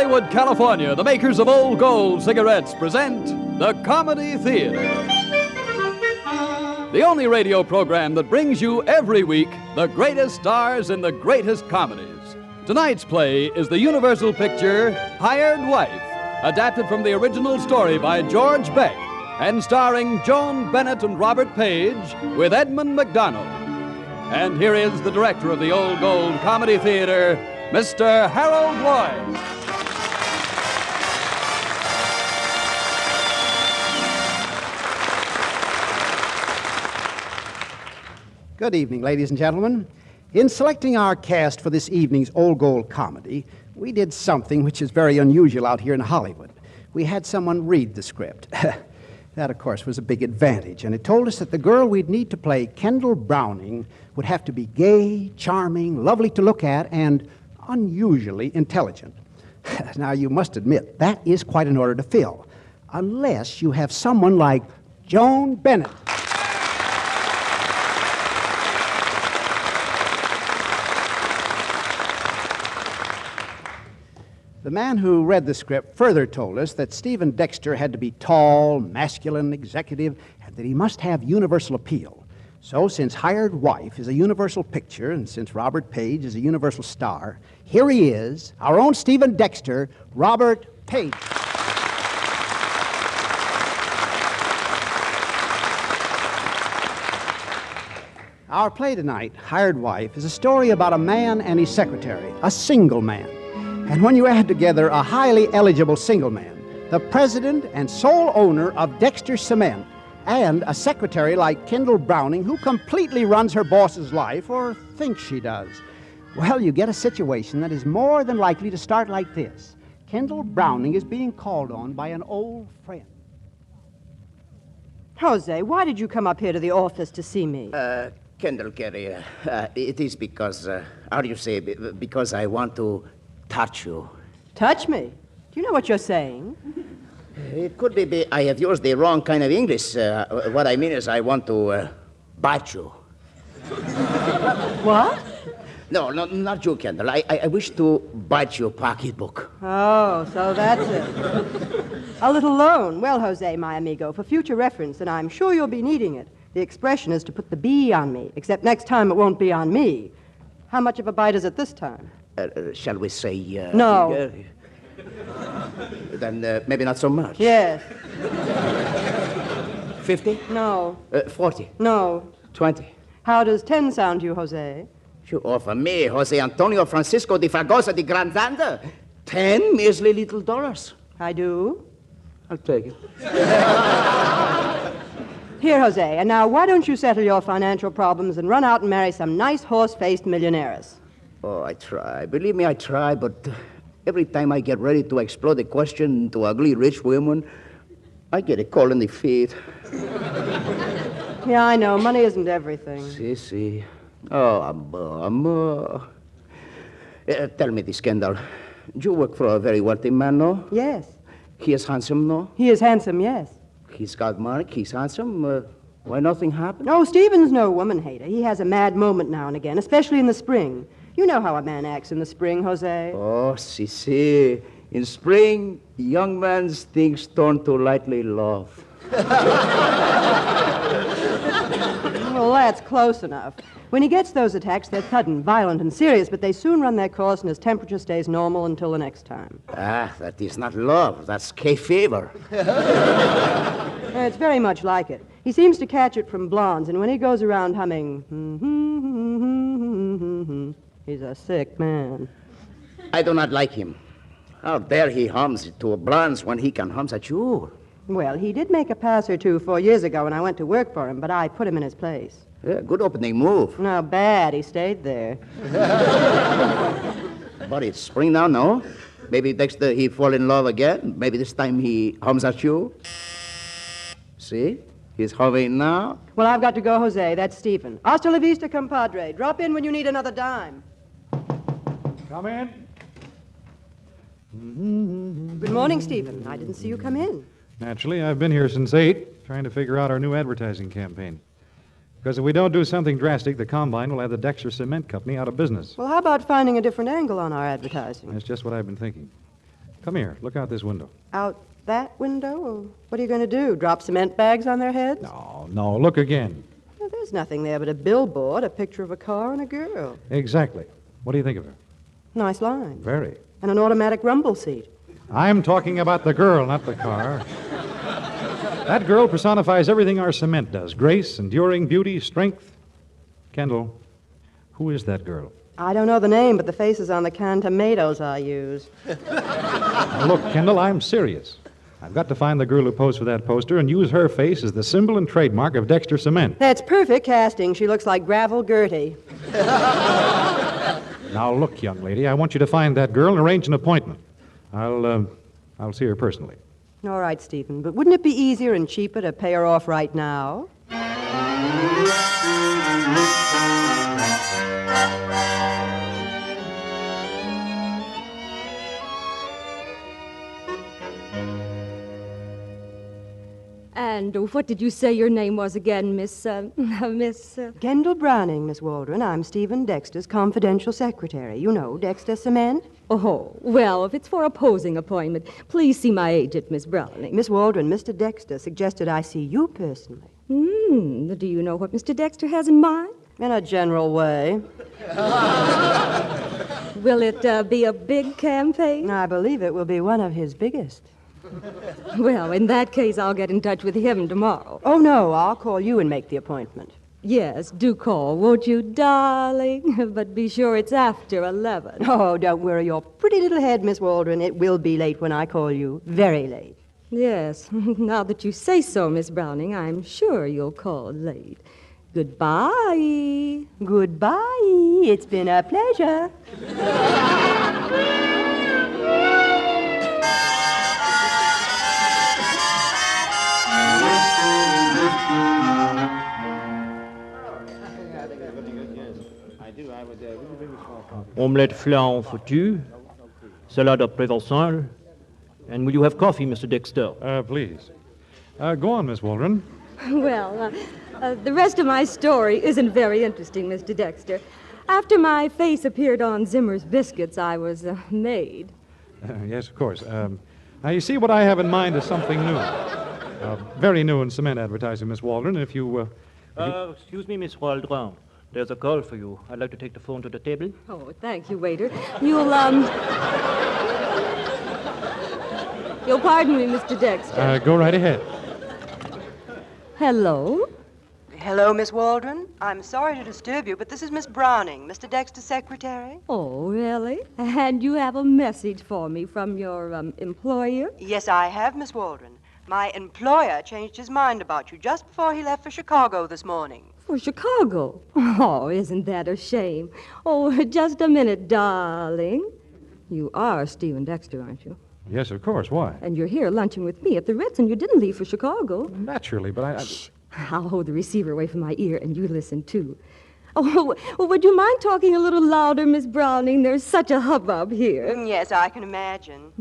Hollywood, California, the makers of Old Gold cigarettes present the Comedy Theater. The only radio program that brings you every week the greatest stars in the greatest comedies. Tonight's play is the Universal picture Hired Wife, adapted from the original story by George Beck and starring Joan Bennett and Robert Page with Edmund McDonald. And here is the director of the Old Gold Comedy Theater, Mr. Harold Lloyd. Good evening, ladies and gentlemen. In selecting our cast for this evening's Old Gold comedy, we did something which is very unusual out here in Hollywood. We had someone read the script. That, of course, was a big advantage, and it told us that the girl we'd need to play Kendall Browning would have to be gay, charming, lovely to look at, and unusually intelligent. Now, you must admit, that is quite an order to fill, unless you have someone like Joan Bennett. The man who read the script further told us that Stephen Dexter had to be tall, masculine, executive, and that he must have universal appeal. So, since Hired Wife is a universal picture, and since Robert Page is a universal star, here he is, our own Stephen Dexter, Robert Page. Our play tonight, Hired Wife, is a story about a man and his secretary, a single man. And when you add together a highly eligible single man, the president and sole owner of Dexter Cement, and a secretary like Kendall Browning who completely runs her boss's life, or thinks she does, well, you get a situation that is more than likely to start like this. Kendall Browning is being called on by an old friend. Jose, why did you come up here to the office to see me? Kendall Carey, it is because, how do you say, because I want to touch you. Touch me? Do you know what you're saying? It could be I have used the wrong kind of English. What I mean is I want to bite you. What? No, not you, Kendall. I wish to bite your pocketbook. Oh, so that's it. A little loan. Well, Jose, my amigo, for future reference, and I'm sure you'll be needing it, the expression is to put the B on me, except next time it won't be on me. How much of a bite is it this time? Shall we say... No. Then maybe not so much. Yes. 50? No. 40? No. 20? How does 10 sound to you, Jose? You offer me, Jose Antonio Francisco de Fragoso de Grandanda, 10 measly little dollars. I do. I'll take it. Here, Jose, and now why don't you settle your financial problems and run out and marry some nice horse-faced millionaires? Oh, I try. Believe me, I try, but every time I get ready to explode the question to ugly rich women, I get a cold in the feet. Yeah, I know. Money isn't everything. Si. Oh, amor. Tell me this, Kendall. You work for a very wealthy man, no? Yes. He is handsome, no? He is handsome, yes. He's got money, he's handsome. Why nothing happened? Oh, Stephen's no woman hater. He has a mad moment now and again, especially in the spring. You know how a man acts in the spring, Jose. Oh, si. In spring, young man's things turn to lightly love. Well, that's close enough. When he gets those attacks, they're sudden, violent, and serious, but they soon run their course and his temperature stays normal until the next time. Ah, that is not love. That's hay fever. It's very much like it. He seems to catch it from blondes, and when he goes around humming, he's a sick man. I do not like him. How dare he hums to blondes when he can hum at you? Well, he did make a pass or two 4 years ago when I went to work for him, but I put him in his place. Yeah, good opening move. No, bad. He stayed there. But it's spring now, no? Maybe Dexter, he fall in love again. Maybe this time he hums at you. See? He's humming now. Well, I've got to go, Jose. That's Stephen. Hasta la vista, compadre. Drop in when you need another dime. Come in. Good morning, Stephen. I didn't see you come in. Naturally, I've been here since 8, trying to figure out our new advertising campaign. Because if we don't do something drastic, the Combine will have the Dexter Cement Company out of business. Well, how about finding a different angle on our advertising? That's just what I've been thinking. Come here. Look out this window. Out that window? Well, what are you going to do? Drop cement bags on their heads? No. Look again. Well, there's nothing there but a billboard, a picture of a car, and a girl. Exactly. What do you think of her? Nice line. Very. And an automatic rumble seat. I'm talking about the girl, not the car. That girl personifies everything our cement does. Grace, enduring, beauty, strength. Kendall, who is that girl? I don't know the name, but the face is on the canned tomatoes I use. Now, look, Kendall, I'm serious. I've got to find the girl who posed for that poster and use her face as the symbol and trademark of Dexter Cement. That's perfect casting. She looks like Gravel Gertie. Now, look, young lady, I want you to find that girl and arrange an appointment. I'll see her personally. All right, Stephen, but wouldn't it be easier and cheaper to pay her off right now? And what did you say your name was again, Miss... Kendall Browning, Miss Waldron. I'm Stephen Dexter's confidential secretary. You know, Dexter Cement. Oh, well, if it's for a posing appointment, please see my agent, Miss Browning. Miss Waldron, Mr. Dexter suggested I see you personally. Do you know what Mr. Dexter has in mind? In a general way. Will it be a big campaign? I believe it will be one of his biggest. Well, in that case, I'll get in touch with him tomorrow. Oh, no, I'll call you and make the appointment. Yes, do call, won't you, darling? But be sure it's after 11. Oh, don't worry your pretty little head, Miss Waldron. It will be late when I call you. Very late. Yes, now that you say so, Miss Browning, I'm sure you'll call late. Goodbye. Goodbye. It's been a pleasure. Omelette flan foutu, salad of Provençal, and will you have coffee, Mr. Dexter? Please. Go on, Miss Waldron. Well, the rest of my story isn't very interesting, Mr. Dexter. After my face appeared on Zimmer's biscuits, I was made. Yes, of course. Now, you see, what I have in mind is something new. Very new in cement advertising, Miss Waldron. If you... Excuse me, Miss Waldron. There's a call for you. I'd like to take the phone to the table. Oh, thank you, waiter. You'll pardon me, Mr. Dexter. Go right ahead. Hello? Hello, Miss Waldron. I'm sorry to disturb you, but this is Miss Browning, Mr. Dexter's secretary. Oh, really? And you have a message for me from your employer? Yes, I have, Miss Waldron. My employer changed his mind about you just before he left for Chicago this morning. For Chicago? Oh, isn't that a shame? Oh, just a minute, darling. You are Stephen Dexter, aren't you? Yes, of course. Why? And you're here lunching with me at the Ritz, and you didn't leave for Chicago. Naturally, but I... I'll hold the receiver away from my ear, and you listen, too. Oh, well, would you mind talking a little louder, Miss Browning? There's such a hubbub here. Yes, I can imagine.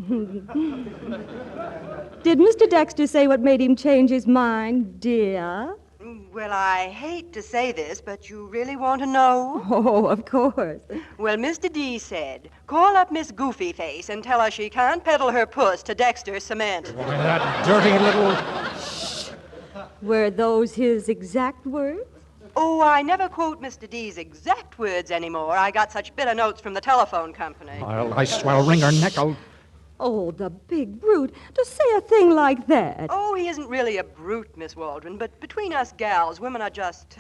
Did Mr. Dexter say what made him change his mind, dear? Well, I hate to say this, but you really want to know? Oh, of course. Well, Mr. D said, call up Miss Goofy Face and tell her she can't peddle her puss to Dexter Cement. Why, that dirty little... Were those his exact words? Oh, I never quote Mr. D's exact words anymore. I got such bitter notes from the telephone company. I'll wring her neck. Oh, the big brute, to say a thing like that. Oh, he isn't really a brute, Miss Waldron, but between us gals, women are just,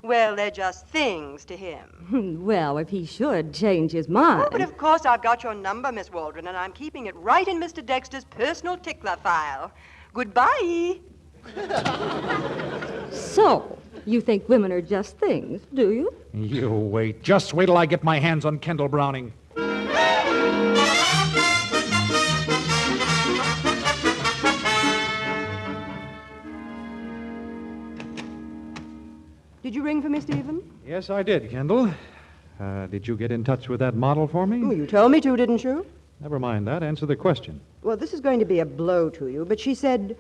well, they're just things to him. Well, if he should change his mind. Oh, but of course I've got your number, Miss Waldron, and I'm keeping it right in Mr. Dexter's personal tickler file. Goodbye. So, you think women are just things, do you? You wait. Just wait till I get my hands on Kendall Browning. Did you ring for me, Stephen? Yes, I did, Kendall. Did you get in touch with that model for me? Well, you told me to, didn't you? Never mind that. Answer the question. Well, this is going to be a blow to you, but she said,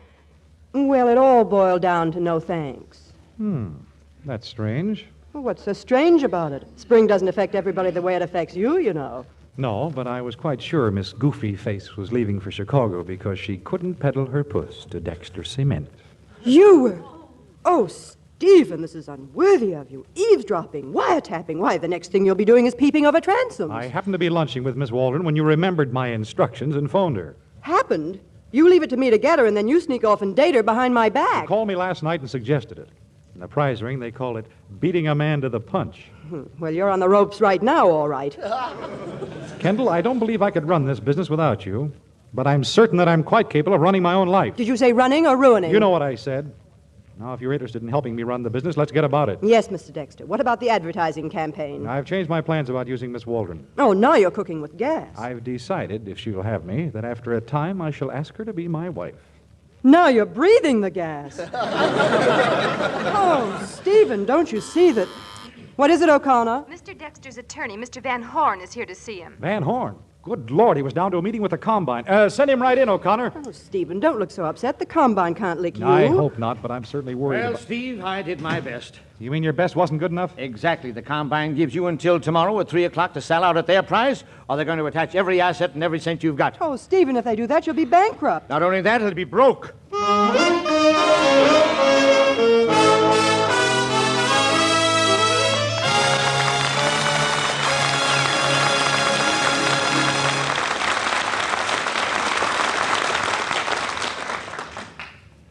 well, it all boiled down to no thanks. That's strange. Well, what's so strange about it? Spring doesn't affect everybody the way it affects you, you know. No, but I was quite sure Miss Goofy Face was leaving for Chicago because she couldn't peddle her puss to Dexter Cement. You were... Oh, Stephen, this is unworthy of you. Eavesdropping, wiretapping. Why, the next thing you'll be doing is peeping over transoms. I happened to be lunching with Miss Waldron when you remembered my instructions and phoned her. Happened? You leave it to me to get her, and then you sneak off and date her behind my She back. called me last night and suggested it. In the prize ring, they call it beating a man to the punch. Well, you're on the ropes right now, all right. Kendall, I don't believe I could run this business without you, but I'm certain that I'm quite capable of running my own life. Did you say running or ruining? You know what I said. Now, if you're interested in helping me run the business, let's get about it. Yes, Mr. Dexter. What about the advertising campaign? I've changed my plans about using Miss Waldron. Oh, now you're cooking with gas. I've decided, if she'll have me, that after a time I shall ask her to be my wife. Now you're breathing the gas. Oh, Stephen, don't you see that... What is it, O'Connor? Mr. Dexter's attorney, Mr. Van Horn, is here to see him. Van Horn? Good Lord, he was down to a meeting with the Combine. Send him right in, O'Connor. Oh, Stephen, don't look so upset. The Combine can't lick you. I hope not, but I'm certainly worried Well, about... Steve, I did my best. You mean your best wasn't good enough? Exactly. The Combine gives you until tomorrow at 3 o'clock to sell out at their price, or they're going to attach every asset and every cent you've got. Oh, Stephen, if they do that, you'll be bankrupt. Not only that, it'll be broke.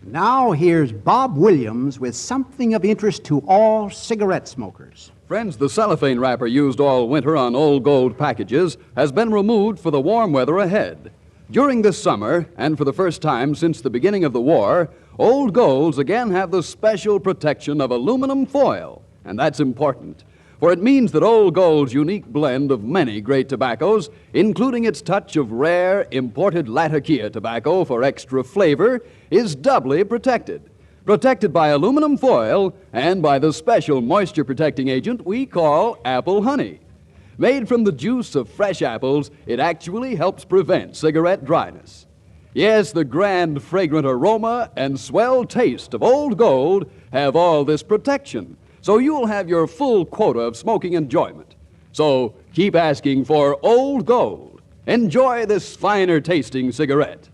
Now here's Bob Williams with something of interest to all cigarette smokers. Friends, the cellophane wrapper used all winter on Old Gold packages has been removed for the warm weather ahead. During this summer, and for the first time since the beginning of the war, Old Golds again have the special protection of aluminum foil. And that's important, for it means that Old Gold's unique blend of many great tobaccos, including its touch of rare imported Latakia tobacco for extra flavor, is doubly protected. Protected by aluminum foil and by the special moisture-protecting agent we call apple honey. Made from the juice of fresh apples, it actually helps prevent cigarette dryness. Yes, the grand, fragrant aroma and swell taste of Old Gold have all this protection, so you'll have your full quota of smoking enjoyment. So keep asking for Old Gold. Enjoy this finer-tasting cigarette.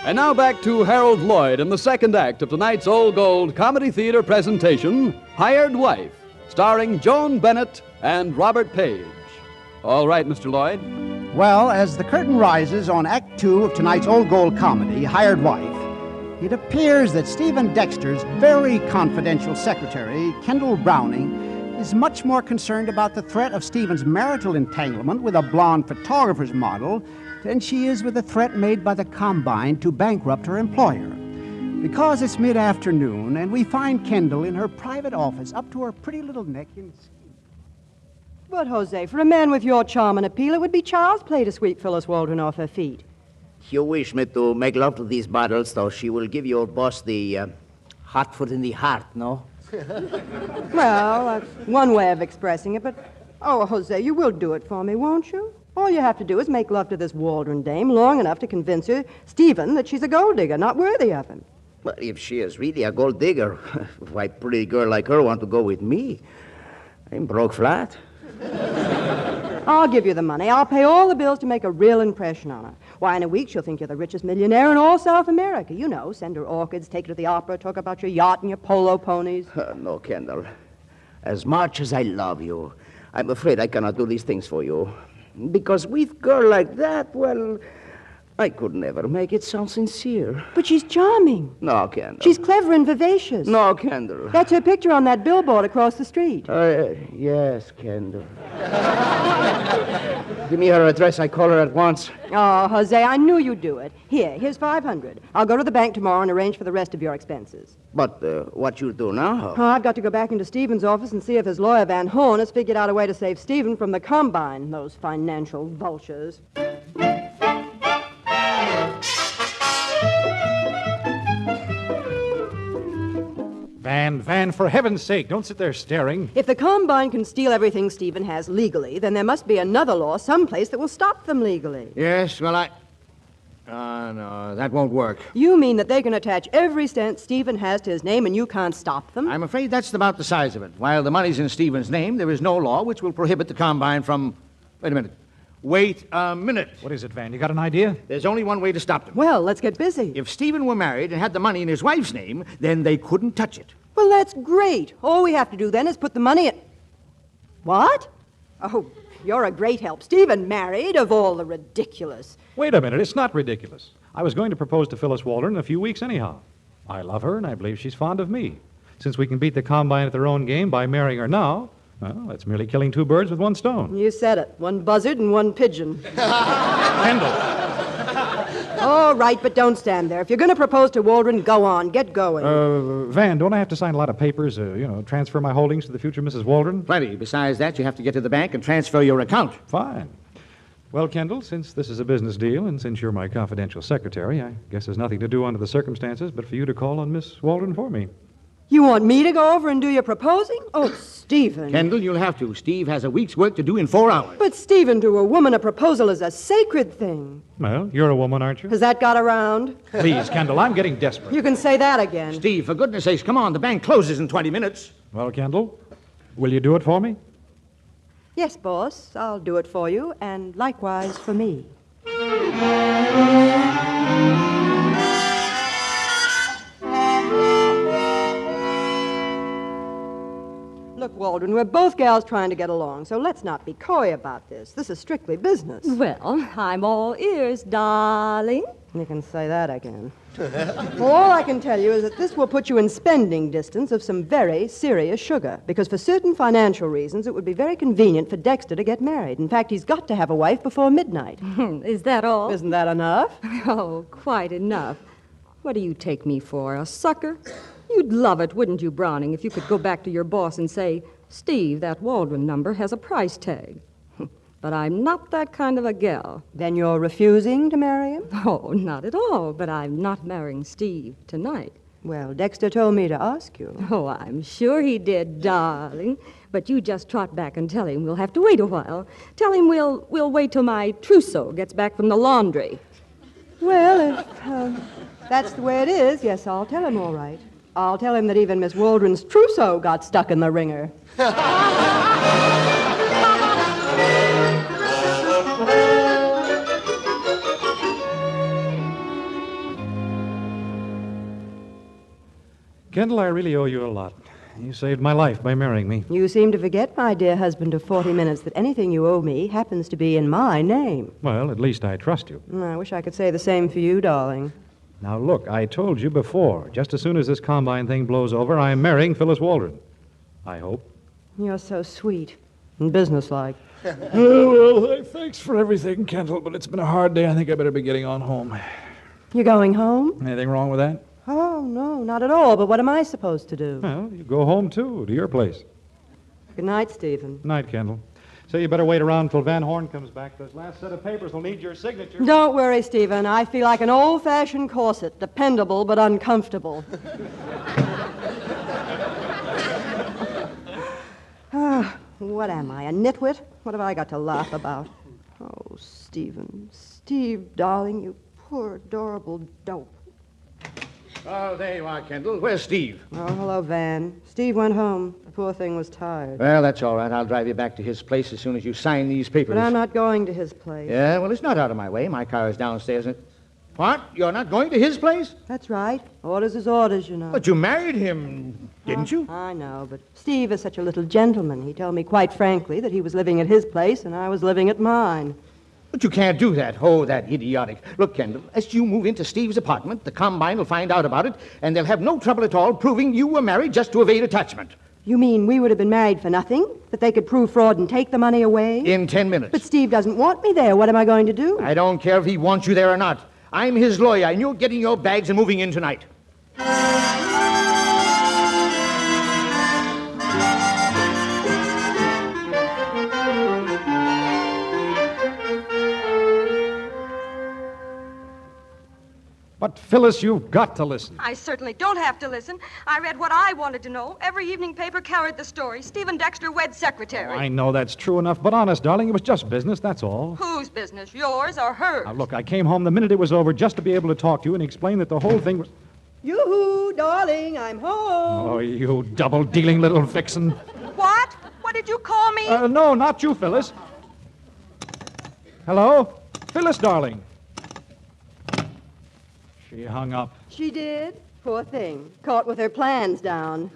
And now back to Harold Lloyd in the second act of tonight's Old Gold Comedy Theater presentation, Hired Wife, starring Joan Bennett and Robert Page. All right, Mr. Lloyd. Well, as the curtain rises on Act 2 of tonight's Old Gold comedy, Hired Wife, it appears that Stephen Dexter's very confidential secretary, Kendall Browning, is much more concerned about the threat of Stephen's marital entanglement with a blonde photographer's model than she is with the threat made by the Combine to bankrupt her employer. Because it's mid-afternoon, and we find Kendall in her private office up to her pretty little neck in... But, Jose, for a man with your charm and appeal, it would be child's play to sweep Phyllis Waldron off her feet. You wish me to make love to these bottles, so she will give your boss the hot foot in the heart, no? Well, that's one way of expressing it, but... Oh, Jose, you will do it for me, won't you? All you have to do is make love to this Waldron dame long enough to convince her, Stephen, that she's a gold digger, not worthy of him. Well, if she is really a gold digger, why pretty girl like her want to go with me? I'm broke flat. I'll give you the money. I'll pay all the bills to make a real impression on her. Why, in a week, she'll think you're the richest millionaire in all South America. You know, send her orchids, take her to the opera, talk about your yacht and your polo ponies. No, Kendall. As much as I love you, I'm afraid I cannot do these things for you. Because with a girl like that, well, I could never make it sound sincere. But she's charming. No, Kendall. She's clever and vivacious. No, Kendall. That's her picture on that billboard across the street. Yes, Kendall. Give me her address. I call her at once. Oh, Jose, I knew you'd do it. Here's $500. I'll go to the bank tomorrow and arrange for the rest of your expenses. But what you do now? Oh, I've got to go back into Stephen's office and see if his lawyer, Van Horn, has figured out a way to save Stephen from the Combine, those financial vultures. Van, for heaven's sake, don't sit there staring. If the Combine can steal everything Stephen has legally, then there must be another law someplace that will stop them legally. Yes, well, No, that won't work. You mean that they can attach every cent Stephen has to his name and you can't stop them? I'm afraid that's about the size of it. While the money's in Stephen's name, there is no law which will prohibit the combine from... Wait a minute. Wait a minute. What is it, Van? You got an idea? There's only one way to stop them. Well, let's get busy. If Stephen were married and had the money in his wife's name, then they couldn't touch it. Well, that's great. All we have to do then is put the money in... What? Oh, you're a great help. Stephen married, of all the ridiculous. Wait a minute. It's not ridiculous. I was going to propose to Phyllis Waldron in a few weeks anyhow. I love her, and I believe she's fond of me. Since we can beat the combine at their own game by marrying her now, well, that's merely killing two birds with one stone. You said it. One buzzard and one pigeon. Kendall. All right, but don't stand there. If you're going to propose to Waldron, go on. Get going. Van, don't I have to sign a lot of papers, transfer my holdings to the future Mrs. Waldron? Plenty. Besides that, you have to get to the bank and transfer your account. Fine. Well, Kendall, since this is a business deal and since you're my confidential secretary, I guess there's nothing to do under the circumstances but for you to call on Miss Waldron for me. You want me to go over and do your proposing? Oh, Stephen. Kendall, you'll have to. Steve has a week's work to do in 4 hours. But, Stephen, to a woman, a proposal is a sacred thing. Well, you're a woman, aren't you? Has that got around? Please, Kendall, I'm getting desperate. You can say that again. Steve, for goodness sakes, come on. The bank closes in 20 minutes. Well, Kendall, will you do it for me? Yes, boss. I'll do it for you, and likewise for me. Look, Waldron, we're both gals trying to get along, so let's not be coy about this. This is strictly business. Well, I'm all ears, darling. You can say that again. Well, all I can tell you is that this will put you in spending distance of some very serious sugar, because for certain financial reasons, it would be very convenient for Dexter to get married. In fact, he's got to have a wife before midnight. Is that all? Isn't that enough? Oh, quite enough. What do you take me for, a sucker? You'd love it, wouldn't you, Browning, if you could go back to your boss and say, Steve, that Waldron number has a price tag. But I'm not that kind of a gal. Then you're refusing to marry him? Oh, not at all, but I'm not marrying Steve tonight. Well, Dexter told me to ask you. Oh, I'm sure he did, darling. But you just trot back and tell him we'll have to wait a while. Tell him we'll wait till my trousseau gets back from the laundry. Well, if that's the way it is, yes, I'll tell him all right. I'll tell him that even Miss Waldron's trousseau got stuck in the wringer. Kendall, I really owe you a lot. You saved my life by marrying me. You seem to forget, my dear husband of 40 minutes, that anything you owe me happens to be in my name. Well, at least I trust you. I wish I could say the same for you, darling. Now, look, I told you before, just as soon as this combine thing blows over, I'm marrying Phyllis Waldron. I hope. You're so sweet and businesslike. Well, thanks for everything, Kendall, but it's been a hard day. I think I better be getting on home. You're going home? Anything wrong with that? Oh, no, not at all. But what am I supposed to do? Well, you go home, too, to your place. Good night, Stephen. Night, Kendall. So you better wait around till Van Horn comes back. Those last set of papers will need your signature. Don't worry, Stephen. I feel like an old-fashioned corset, dependable but uncomfortable. What am I, a nitwit? What have I got to laugh about? Oh, Stephen. Steve, darling, you poor, adorable dope. Oh, there you are, Kendall. Where's Steve? Oh, hello, Van. Steve went home. The poor thing was tired. Well, that's all right. I'll drive you back to his place as soon as you sign these papers. But I'm not going to his place. Yeah, well, it's not out of my way. My car is downstairs. What? You're not going to his place? That's right. Orders is orders, you know. But you married him, didn't you? I know, but Steve is such a little gentleman. He told me quite frankly that he was living at his place and I was living at mine. But you can't do that. Oh, that idiotic. Look, Kendall, as you move into Steve's apartment, the Combine will find out about it, and they'll have no trouble at all proving you were married just to evade attachment. You mean we would have been married for nothing? That they could prove fraud and take the money away? In 10 minutes. But Steve doesn't want me there. What am I going to do? I don't care if he wants you there or not. I'm his lawyer, and you're getting your bags and moving in tonight. But, Phyllis, you've got to listen. I certainly don't have to listen. I read what I wanted to know. Every evening paper carried the story. Stephen Dexter wed secretary. I know that's true enough, but honest, darling, it was just business, that's all. Whose business? Yours or hers? Now, look, I came home the minute it was over just to be able to talk to you and explain that the whole thing was... Yoo-hoo, darling, I'm home. Oh, you double-dealing little vixen. What? What did you call me? No, not you, Phyllis. Hello? Phyllis, darling. She hung up. She did? Poor thing. Caught with her plans down.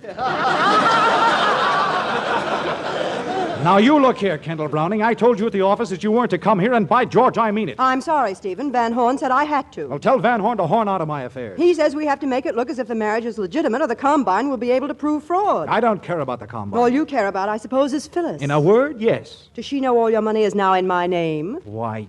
Now, you look here, Kendall Browning. I told you at the office that you weren't to come here, and by George, I mean it. I'm sorry, Stephen. Van Horn said I had to. Well, tell Van Horn to horn out of my affairs. He says we have to make it look as if the marriage is legitimate or the Combine will be able to prove fraud. I don't care about the Combine. All you care about, I suppose, is Phyllis. In a word, yes. Does she know all your money is now in my name? Why,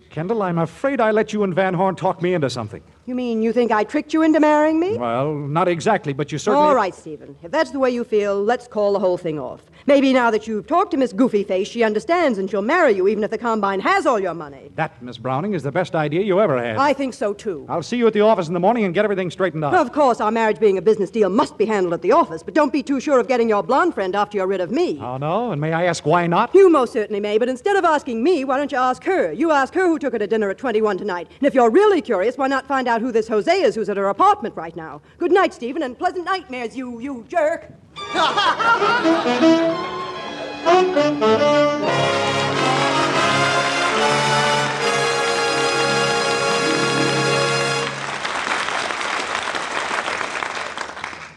Kendall, I'm afraid I let you and Van Horn talk me into something. You mean you think I tricked you into marrying me? Well, not exactly, but you certainly... All right, Stephen. If that's the way you feel, let's call the whole thing off. Maybe now that you've talked to Miss Goofy Face, she understands and she'll marry you even if the Combine has all your money. That, Miss Browning, is the best idea you ever had. I think so, too. I'll see you at the office in the morning and get everything straightened out. Of course, our marriage being a business deal must be handled at the office, but don't be too sure of getting your blonde friend after you're rid of me. Oh, no? And may I ask why not? You most certainly may, but instead of asking me, why don't you ask her? You ask her who took her to dinner at 21 tonight. And if you're really curious, why not find out who this Jose is who's at her apartment right now? Good night, Stephen, and pleasant nightmares, you jerk.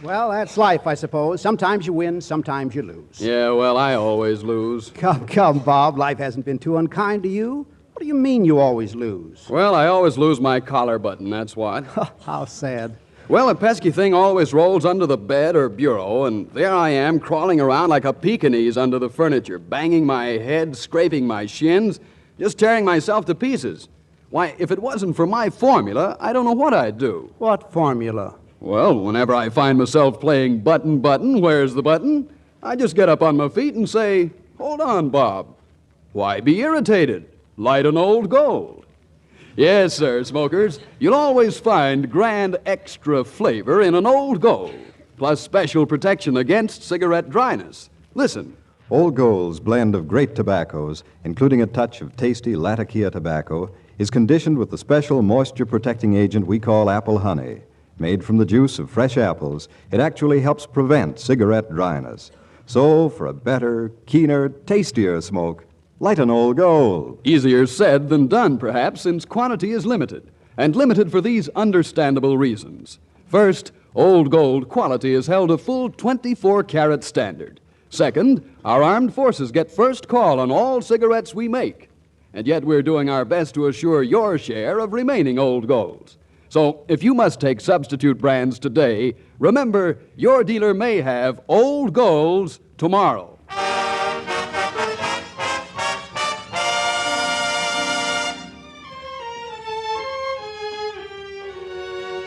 Well, that's life, I suppose. Sometimes you win, sometimes you lose. Yeah, well, I always lose. Come, Bob. Life hasn't been too unkind to you. What do you mean you always lose? Well, I always lose my collar button, that's what. How sad. Well, a pesky thing always rolls under the bed or bureau, and there I am crawling around like a Pekingese under the furniture, banging my head, scraping my shins, just tearing myself to pieces. Why, if it wasn't for my formula, I don't know what I'd do. What formula? Well, whenever I find myself playing button, button, where's the button? I just get up on my feet and say, hold on, Bob. Why be irritated? Light an old gold. Yes, sir, smokers. You'll always find grand extra flavor in an old gold, plus special protection against cigarette dryness. Listen. Old Gold's blend of great tobaccos, including a touch of tasty Latakia tobacco, is conditioned with the special moisture-protecting agent we call apple honey. Made from the juice of fresh apples, it actually helps prevent cigarette dryness. So, for a better, keener, tastier smoke, light an Old Gold. Easier said than done, perhaps, since quantity is limited. And limited for these understandable reasons. First, Old Gold quality is held a full 24-carat standard. Second, our armed forces get first call on all cigarettes we make. And yet we're doing our best to assure your share of remaining Old Golds. So, if you must take substitute brands today, remember, your dealer may have Old Golds tomorrow.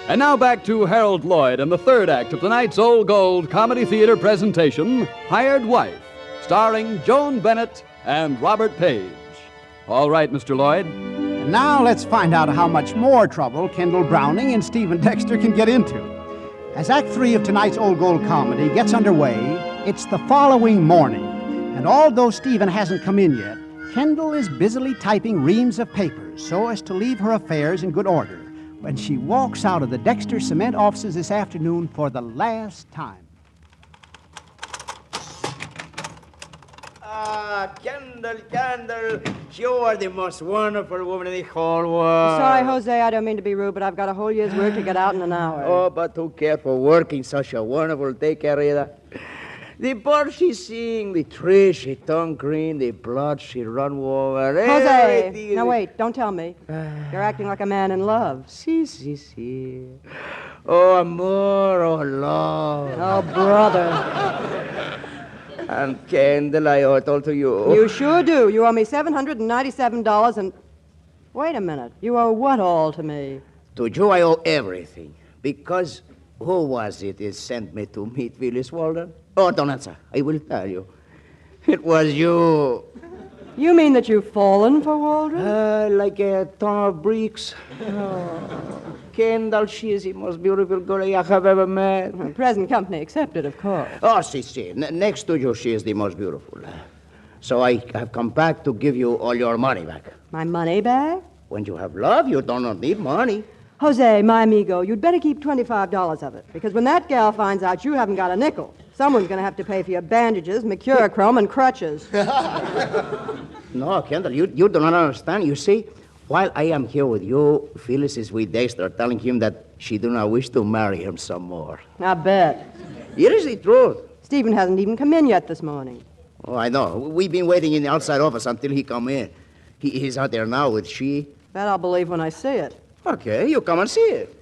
And now back to Harold Lloyd and the third act of tonight's Old Gold Comedy Theater presentation, Hired Wife, starring Joan Bennett and Robert Page. All right, Mr. Lloyd. And now let's find out how much more trouble Kendall Browning and Stephen Dexter can get into. As Act 3 of tonight's Old Gold comedy gets underway, it's the following morning. And although Stephen hasn't come in yet, Kendall is busily typing reams of papers so as to leave her affairs in good order when she walks out of the Dexter Cement offices this afternoon for the last time. Kendall, you are the most wonderful woman in the whole world. Sorry, Jose, I don't mean to be rude, but I've got a whole year's work to get out in an hour. Oh, but who cares for working such a wonderful day, Carita? The bird she sing, the tree she turn green, the blood she run over. Jose, everything. now wait, don't tell me. You're acting like a man in love. Si. Oh, amor, oh, love. Oh, brother. And Kendall, I owe it all to you. You sure do. You owe me $797 and... Wait a minute. You owe what all to me? To you I owe everything. Because who was it that sent me to meet Phyllis Walden? Oh, don't answer. I will tell you. It was you. You mean that you've fallen for Waldron? Like a ton of bricks. Oh, Kendall, she is the most beautiful girl I have ever met. Well, present company accepted, of course. Oh, see. Next to you, she is the most beautiful. So I have come back to give you all your money back. My money back? When you have love, you do not need money. Jose, my amigo, you'd better keep $25 of it, because when that gal finds out you haven't got a nickel, someone's going to have to pay for your bandages, mercurochrome, and crutches. No, Kendall, you do not understand. You see, while I am here with you, Phyllis is with Dexter telling him that she do not wish to marry him some more. I bet. It is the truth. Stephen hasn't even come in yet this morning. Oh, I know. We've been waiting in the outside office until he come in. He's out there now with she. That I'll believe when I see it. Okay, you come and see it.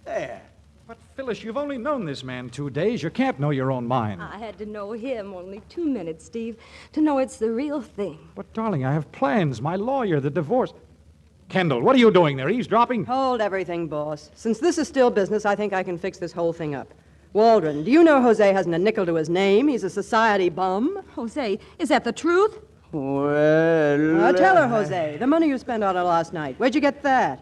There. But, Phyllis, you've only known this man 2 days. You can't know your own mind. I had to know him only 2 minutes, Steve, to know it's the real thing. But, darling, I have plans. My lawyer, the divorce. Kendall, what are you doing there? Eavesdropping? Hold everything, boss. Since this is still business, I think I can fix this whole thing up. Waldron, do you know Jose hasn't a nickel to his name? He's a society bum. Jose, is that the truth? Well... Tell her, Jose, the money you spent on her last night. Where'd you get that?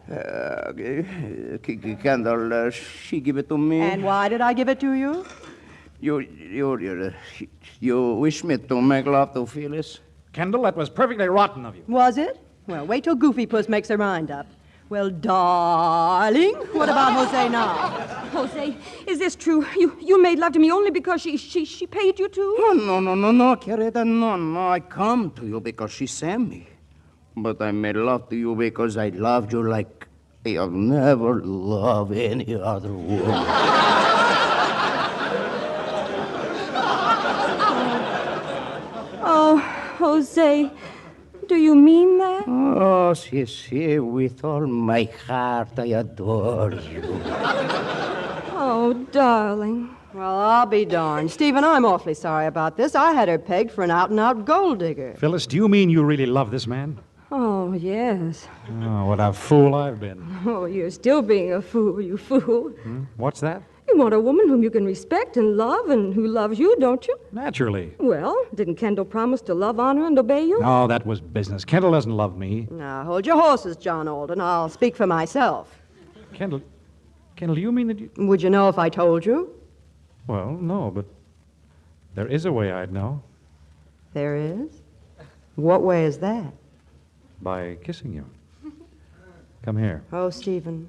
Kendall, she give it to me. And why did I give it to you? You wish me to make love to Phyllis? Kendall, that was perfectly rotten of you. Was it? Well, wait till Goofy Puss makes her mind up. Well, darling, what about Jose now? Jose, is this true? You made love to me only because she paid you to? Oh, no, Querida, no. I come to you because she sent me. But I made love to you because I loved you like I have never loved any other woman. Oh, Jose, do you mean that? Oh, sí, with all my heart, I adore you. Oh, darling. Well, I'll be darned. Stephen, I'm awfully sorry about this. I had her pegged for an out-and-out gold digger. Phyllis, do you mean you really love this man? Oh, yes. Oh, what a fool I've been. Oh, you're still being a fool, you fool. What's that? You want a woman whom you can respect and love and who loves you, don't you? Naturally. Well, didn't Kendall promise to love, honor, and obey you? No, that was business. Kendall doesn't love me. Now, hold your horses, John Alden. I'll speak for myself. Kendall, you mean that you... Would you know if I told you? Well, no, but there is a way I'd know. There is? What way is that? By kissing you. Come here. Oh, Stephen,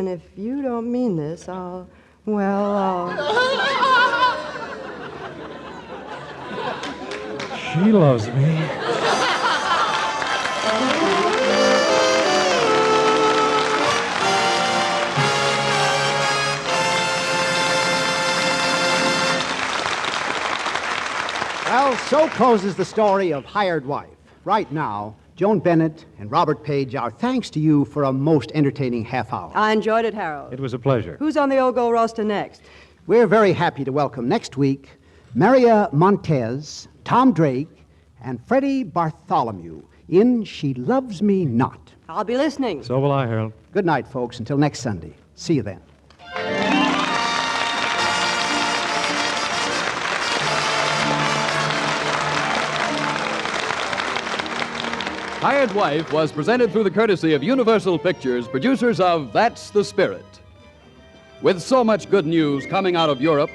if you don't mean this, I'll... She loves me. Well, so closes the story of Hired Wife. Right now, Joan Bennett and Robert Page, our thanks to you for a most entertaining half hour. I enjoyed it, Harold. It was a pleasure. Who's on the old gold roster next? We're very happy to welcome next week Maria Montez, Tom Drake, and Freddie Bartholomew in She Loves Me Not. I'll be listening. So will I, Harold. Good night, folks. Until next Sunday. See you then. Hired Wife was presented through the courtesy of Universal Pictures, producers of That's the Spirit. With so much good news coming out of Europe,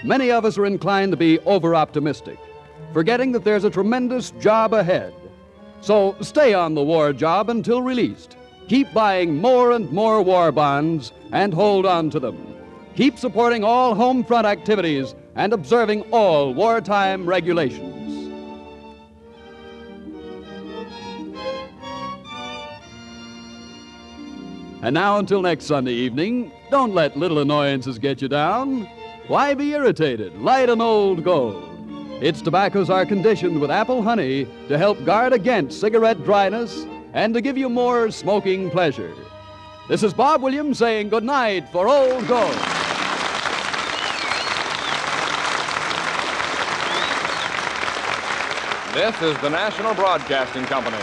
many of us are inclined to be over-optimistic, forgetting that there's a tremendous job ahead. So stay on the war job until released. Keep buying more and more war bonds and hold on to them. Keep supporting all home front activities and observing all wartime regulations. And now, until next Sunday evening, don't let little annoyances get you down. Why be irritated? Light an Old Gold. Its tobaccos are conditioned with apple honey to help guard against cigarette dryness and to give you more smoking pleasure. This is Bob Williams saying good night for Old Gold. This is the National Broadcasting Company.